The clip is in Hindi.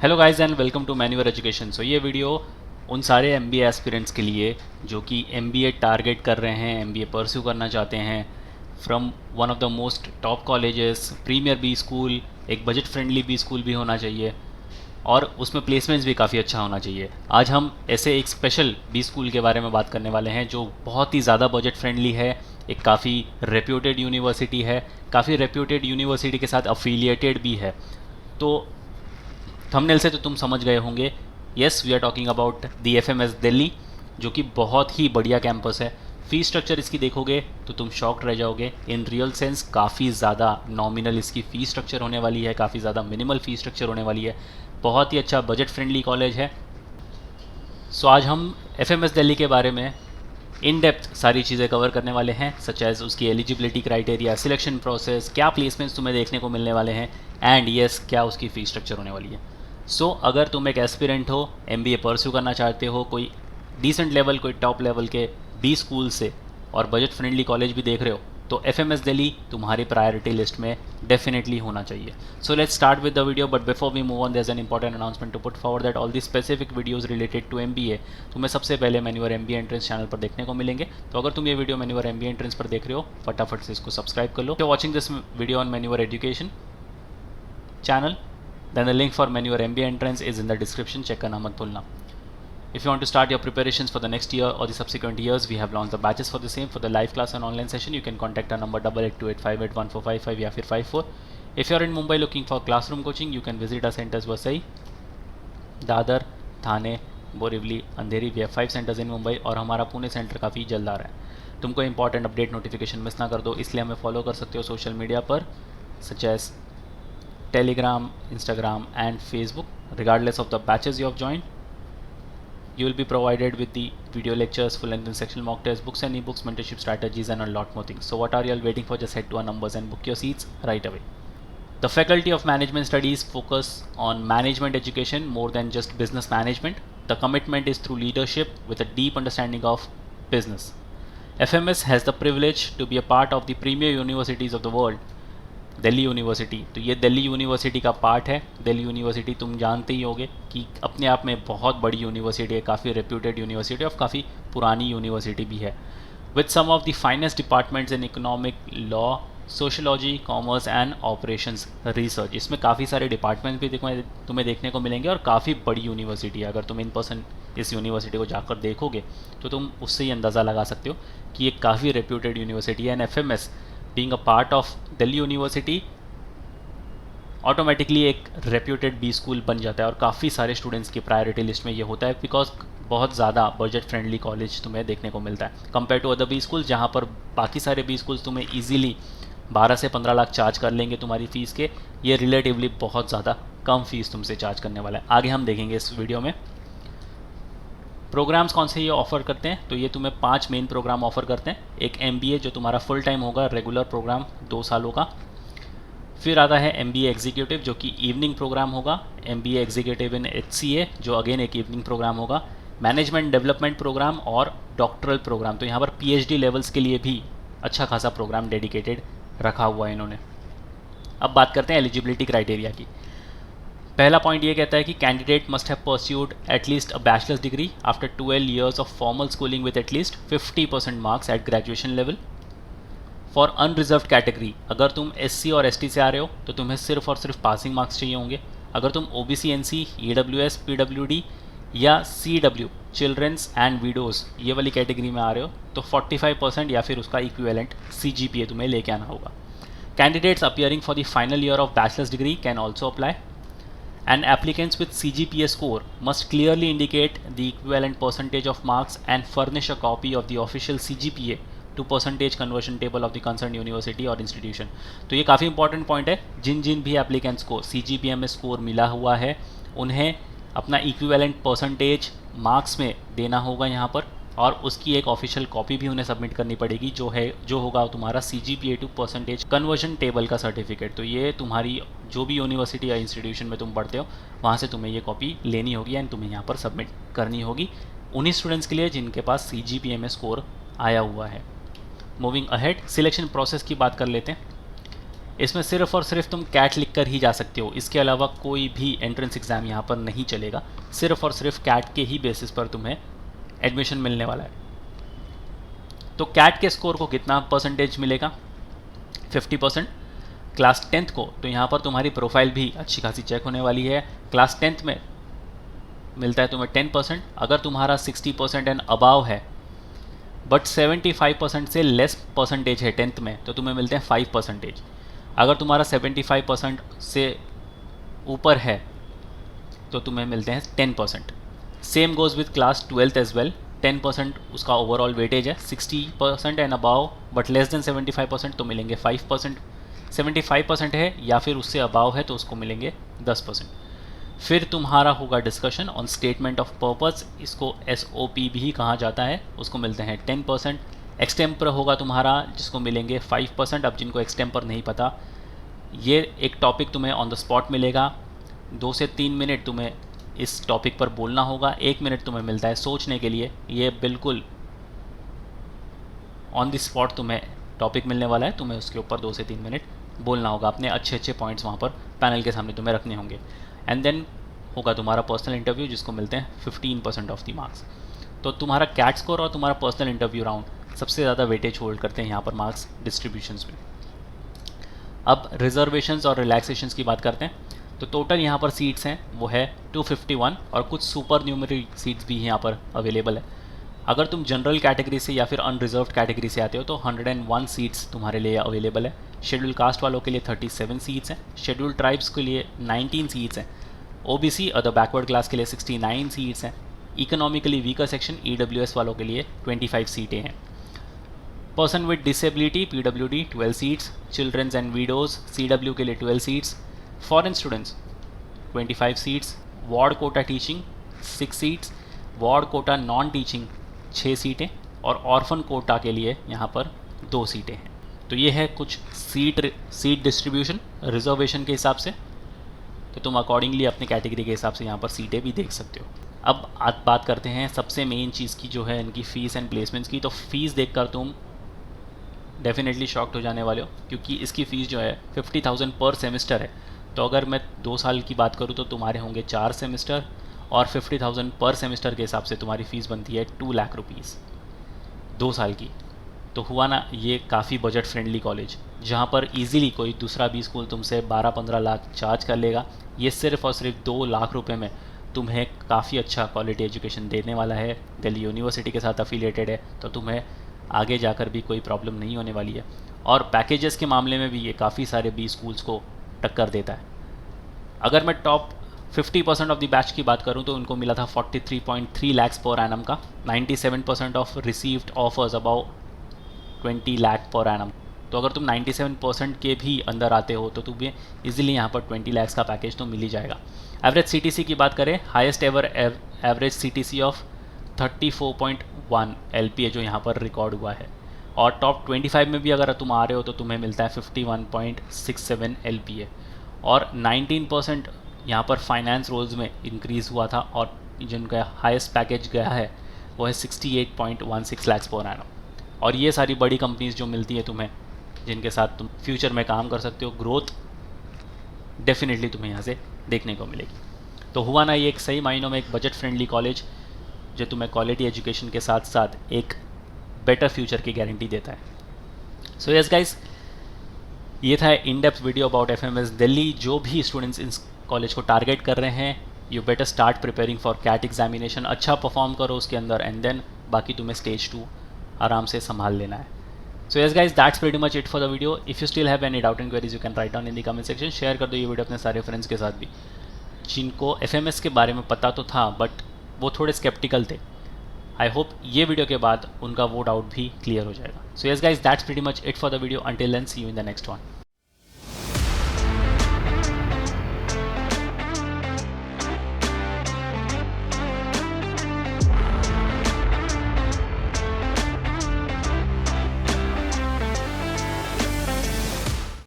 Hello guys and welcome to मैन्यूअर एजुकेशन। सो ये वीडियो उन सारे एमबीए एस्पिरेंट्स के लिए जो कि एमबीए टारगेट कर रहे हैं, एमबीए परस्यू करना चाहते हैं from one of the most top colleges, premier B school, एक बजट फ्रेंडली बी स्कूल भी होना चाहिए और उसमें प्लेसमेंट्स भी काफ़ी अच्छा होना चाहिए। आज हम ऐसे एक स्पेशल बी स्कूल के बारे में बात करने वाले हैं जो बहुत ही ज़्यादा बजट फ्रेंडली है, एक काफ़ी रेप्यूटेड यूनिवर्सिटी है, काफ़ी रेप्यूटेड यूनिवर्सिटी के साथ अफिलिएटेड भी है। तो थंबनेल से तो तुम समझ गए होंगे, yes we are talking about the FMS Delhi, जो कि बहुत ही बढ़िया कैंपस है। फ़ी स्ट्रक्चर इसकी देखोगे तो तुम शॉक्ड रह जाओगे। इन रियल सेंस काफ़ी ज़्यादा नॉमिनल इसकी फ़ी स्ट्रक्चर होने वाली है, काफ़ी ज़्यादा मिनिमल फ़ी स्ट्रक्चर होने वाली है। बहुत ही अच्छा बजट फ्रेंडली कॉलेज है। सो आज हम एफएमएस दिल्ली के बारे में इन डेप्थ सारी चीज़ें कवर करने वाले हैं, सच एज उसकी एलिजिबिलिटी क्राइटेरिया, सिलेक्शन प्रोसेस, क्या प्लेसमेंट्स तुम्हें देखने को मिलने वाले हैं एंड येस क्या उसकी फ़ी स्ट्रक्चर होने वाली है। सो अगर तुम एक एस्पिरेंट हो, एमबीए परस्यू करना चाहते हो, कोई डिसेंट लेवल, कोई टॉप लेवल के बी स्कूल से और बजट फ्रेंडली कॉलेज भी देख रहे हो, तो एफएमएस दिल्ली तुम्हारी प्रायोरिटी लिस्ट में डेफिनेटली होना चाहिए। So let's start with the video, but before we move on there is an important announcement to put forward that all the specific videos related to MBA तुम्हें सबसे पहले मैन्यूअर एमबीए एंट्रेंस चैनल पर देखने को मिलेंगे। तो अगर तुम ये वीडियो मैन्यूअर एमबीए एंट्रेंस पर देख रहे हो, फटाफट से इसको सब्सक्राइब कर लो। तो watching this video on manure education channel, then the link for Manure MBA entrance is in the description. Check करना मत भूलना. If you want to start your preparations for the next year or the subsequent years, we have launched the batches for the same. For the live class and online session, you can contact our number 8828581455 या फिर 54. If you are in Mumbai looking for classroom coaching, you can visit our centers Vasai, Dadar, Thane, Borivali, Andheri. We have 5 centers in Mumbai और हमारा पुणे सेंटर काफ़ी जल्द आ रहा है। तुमको इंपॉर्टेंट अपडेट नोटिफिकेशन मिस ना कर दो, इसलिए हमें फॉलो कर सकते हो सोशल मीडिया पर, such as Telegram, Instagram and Facebook. Regardless of the batches you have joined, you will be provided with the video lectures, full length and sectional mock tests, books and ebooks, mentorship strategies and a lot more things. So what are you all waiting for? Just head to our numbers and book your seats right away. The Faculty of Management Studies focus on management education more than just business management. The commitment is through leadership with a deep understanding of business. FMS has the privilege to be a part of the premier universities of the world. Delhi university, तो ये दिल्ली यूनिवर्सिटी का पार्ट है। दिल्ली यूनिवर्सिटी तुम जानते ही होगे कि अपने आप में बहुत बड़ी यूनिवर्सिटी है, काफ़ी रेप्यूटेड यूनिवर्सिटी और काफ़ी पुरानी यूनिवर्सिटी भी है, with some of the finest departments in economic, law, sociology, commerce and operations research. इसमें काफ़ी सारे डिपार्टमेंट्स भी तुम्हें देखने को मिलेंगे और काफ़ी बड़ी यूनिवर्सिटी है। अगर तुम इन पर्सन इस यूनिवर्सिटी को जाकर देखोगे तो तुम उससे ही अंदाज़ा लगा सकते हो कि ये काफ़ी रेप्यूटेड यूनिवर्सिटी है। And FMS being a part of Delhi university automatically एक रेप्यूटेड बी स्कूल बन जाता है और काफ़ी सारे स्टूडेंट्स की प्रायोरिटी लिस्ट में ये होता है, बिकॉज बहुत ज़्यादा बजट फ्रेंडली कॉलेज तुम्हें देखने को मिलता है compare to other B school, जहाँ पर बाकी सारे बी स्कूल्स तुम्हें ईजिली 12 से 15 लाख चार्ज कर लेंगे तुम्हारी फ़ीस के। ये रिलेटिवली बहुत ज़्यादा कम फीस तुमसे चार्ज करने वाला है। आगे हम देखेंगे इस वीडियो में प्रोग्राम्स कौन से ये ऑफ़र करते हैं। तो ये तुम्हें 5 मेन प्रोग्राम ऑफ़र करते हैं। एक एमबीए जो तुम्हारा फुल टाइम होगा, रेगुलर प्रोग्राम 2 सालों का। फिर आता है एमबीए एग्जीक्यूटिव जो कि इवनिंग प्रोग्राम होगा, एमबीए एग्जीक्यूटिव इन एचसीए जो अगेन एक इवनिंग प्रोग्राम होगा, मैनेजमेंट डेवलपमेंट प्रोग्राम और डॉक्टरल प्रोग्राम। तो यहाँ पर पीएचडी लेवल्स के लिए भी अच्छा खासा प्रोग्राम डेडिकेटेड रखा हुआ है इन्होंने। अब बात करते हैं एलिजिबिलिटी क्राइटेरिया की। पहला पॉइंट ये कहता है कि candidate must have pursued at least a bachelor's degree after 12 years of formal schooling with at least 50% marks at graduation level. For unreserved category, अगर तुम एससी और एसटी से आ रहे हो तो तुम्हें सिर्फ और सिर्फ पासिंग मार्क्स चाहिए होंगे। अगर तुम ओबीसी, एनसी, ईडब्ल्यूएस, पीडब्ल्यूडी या सीडब्ल्यू, चिल्ड्रंस एंड विडोज़, ये वाली कैटेगरी में आ रहे हो तो 45% या फिर उसका इक्विवेलेंट सीजीपीए तुम्हें लेके आना होगा। Candidates appearing for the final year of bachelors degree can also apply, and applicants with CGPA score must clearly indicate the equivalent percentage of marks and furnish a copy of the official CGPA to percentage conversion table of the concerned university or institution। तो ये काफ़ी इंपॉर्टेंट पॉइंट है। जिन जिन भी एप्लीकेंट्स को CGPA में स्कोर मिला हुआ है उन्हें अपना इक्विवेलेंट परसेंटेज मार्क्स में देना होगा यहाँ पर, और उसकी एक ऑफिशियल कॉपी भी उन्हें सबमिट करनी पड़ेगी जो होगा तुम्हारा CGPA to percentage conversion table का सर्टिफिकेट। तो ये तुम्हारी जो भी यूनिवर्सिटी या इंस्टीट्यूशन में तुम पढ़ते हो वहाँ से तुम्हें ये कॉपी लेनी होगी एंड तुम्हें यहाँ पर सबमिट करनी होगी उन्हीं स्टूडेंट्स के लिए जिनके पास CGPA में स्कोर आया हुआ है। मूविंग अहेड, सिलेक्शन प्रोसेस की बात कर लेते हैं। इसमें सिर्फ और सिर्फ तुम कैट लिख कर ही जा सकते हो, इसके अलावा कोई भी एंट्रेंस एग्ज़ाम यहाँ पर नहीं चलेगा। सिर्फ और सिर्फ कैट के ही बेसिस पर तुम्हें एडमिशन मिलने वाला है। तो कैट के स्कोर को कितना परसेंटेज मिलेगा? 50%। क्लास 10th को तो यहाँ पर तुम्हारी प्रोफाइल भी अच्छी खासी चेक होने वाली है। क्लास 10th में मिलता है तुम्हें 10%। अगर तुम्हारा 60% एंड अबाव है बट 75% से लेस परसेंटेज है 10th में, तो तुम्हें मिलते हैं 5%। अगर तुम्हारा 75% से ऊपर है तो तुम्हें मिलते हैं 10%। Same goes with class 12th as well. 10% उसका ओवरऑल वेटेज है। 60% and above but less than 75% तो मिलेंगे 5%। 75% है या फिर उससे अबाव है तो उसको मिलेंगे 10%। फिर तुम्हारा होगा discussion on statement of purpose, इसको SOP भी कहा जाता है, उसको मिलते हैं 10%। एक्सटेम्पर होगा तुम्हारा जिसको मिलेंगे 5%। अब जिनको एक्सटेम्पर नहीं पता, ये एक टॉपिक तुम्हें ऑन द स्पॉट मिलेगा। 2 से 3 मिनट तुम्हें इस टॉपिक पर बोलना होगा, 1 मिनट तुम्हें मिलता है सोचने के लिए। ये बिल्कुल ऑन द स्पॉट तुम्हें टॉपिक मिलने वाला है, तुम्हें उसके ऊपर 2 से 3 मिनट बोलना होगा। अपने अच्छे अच्छे पॉइंट्स वहाँ पर पैनल के सामने तुम्हें रखने होंगे। एंड देन होगा तुम्हारा पर्सनल इंटरव्यू जिसको मिलते हैं 15% ऑफ द मार्क्स। तो तुम्हारा कैट स्कोर और तुम्हारा पर्सनल इंटरव्यू राउंड सबसे ज़्यादा वेटेज होल्ड करते हैं यहाँ पर मार्क्स डिस्ट्रीब्यूशंस में। अब रिजर्वेशंस और रिलैक्सेशंस की बात करते हैं। तो टोटल यहाँ पर सीट्स हैं वो है 251 और कुछ सुपर न्यूमरी सीट्स भी यहाँ पर अवेलेबल है। अगर तुम जनरल कैटेगरी से या फिर अनरिजर्व्ड कैटेगरी से आते हो तो 101 सीट्स तुम्हारे लिए अवेलेबल है। शेड्यूल कास्ट वालों के लिए 37 सीट्स हैं। शेड्यूल ट्राइब्स के लिए 19 सीट्स हैं। OBC अदर बैकवर्ड क्लास के लिए 69 सीट्स हैं। इकोनॉमिकली वीकर सेक्शन EWS वालों के लिए 25 सीटें हैं। Person with disability PWD 12 seats. Childrens and widows CW के लिए 12 seats. Foreign students 25 seats. Ward quota teaching 6 seats. Ward quota non teaching 6 सीटें और ऑर्फन कोटा के लिए यहाँ पर 2 सीटें हैं। तो ये है कुछ सीट डिस्ट्रीब्यूशन रिजर्वेशन के हिसाब से। तो तुम अकॉर्डिंगली अपने कैटेगरी के हिसाब से यहाँ पर सीटें भी देख सकते हो। अब बात करते हैं सबसे मेन चीज़ की जो है इनकी फ़ीस एंड प्लेसमेंट्स की। तो फ़ीस देखकर तुम डेफिनेटली शॉक्ड हो जाने वाले हो क्योंकि इसकी फ़ीस जो है 50,000 पर सेमेस्टर है। तो अगर मैं 2 साल की बात करूँ तो तुम्हारे होंगे 4 सेमेस्टर और 50,000 पर सेमेस्टर के हिसाब से तुम्हारी फ़ीस बनती है 2 लाख रुपीज़ 2 साल की। तो हुआ ना ये काफ़ी बजट फ्रेंडली कॉलेज, जहाँ पर इजीली कोई दूसरा भी स्कूल तुमसे 12-15 लाख चार्ज कर लेगा। ये सिर्फ और सिर्फ 2 लाख रुपए में तुम्हें काफ़ी अच्छा क्वालिटी एजुकेशन देने वाला है। दिल्ली यूनिवर्सिटी के साथ अफिलिएटेड है तो तुम्हें आगे जाकर भी कोई प्रॉब्लम नहीं होने वाली है। और पैकेजेस के मामले में भी ये काफ़ी सारे बी स्कूल्स को टक्कर देता है। अगर मैं टॉप 50% ऑफ द बैच की बात करूं तो उनको मिला था 43.3 लाख पर एनम का। 97% of received offers about 20 lakh per annum. तो अगर तुम 97% के भी अंदर आते हो तो तुम्हें इजीली यहाँ पर 20 लाख का पैकेज तो मिल ही जाएगा। एवरेज CTC की बात करें, highest ever average CTC of 34.1 LPA जो यहाँ पर रिकॉर्ड हुआ है। और टॉप 25 में भी अगर तुम आ रहे हो तो तुम्हें मिलता है 51.67 LPA। और 19% यहाँ पर फाइनेंस रोल्स में इंक्रीज़ हुआ था और जिनका हाईएस्ट पैकेज गया है वो है 68.16 लाख पर एनम। और ये सारी बड़ी कंपनीज जो मिलती है तुम्हें, जिनके साथ तुम फ्यूचर में काम कर सकते हो, ग्रोथ डेफिनेटली तुम्हें यहाँ से देखने को मिलेगी। तो हुआ ना ये एक सही मायनों में एक बजट फ्रेंडली कॉलेज जो तुम्हें क्वालिटी एजुकेशन के साथ साथ एक बेटर फ्यूचर की गारंटी देता है। सो यस गाइस, ये था in depth video about FMS Delhi. जो भी स्टूडेंट्स इस कॉलेज को टारगेट कर रहे हैं, you better start preparing for CAT examination. अच्छा परफॉर्म करो उसके अंदर एंड देन बाकी तुम्हें स्टेज 2 आराम से संभाल लेना है। सो yes guys, that's pretty much it for the video. If you still have any doubt and queries you can write down in the comment section. Share कर दो ये वीडियो अपने सारे फ्रेंड्स के साथ भी जिनको FMS के बारे में पता तो था बट वो थोड़े स्केप्टिकल थे। आई होप ये वीडियो के बाद उनका वो डाउट भी क्लियर हो जाएगा। So yes guys, that's pretty much it for the video. Until then see you in the next one.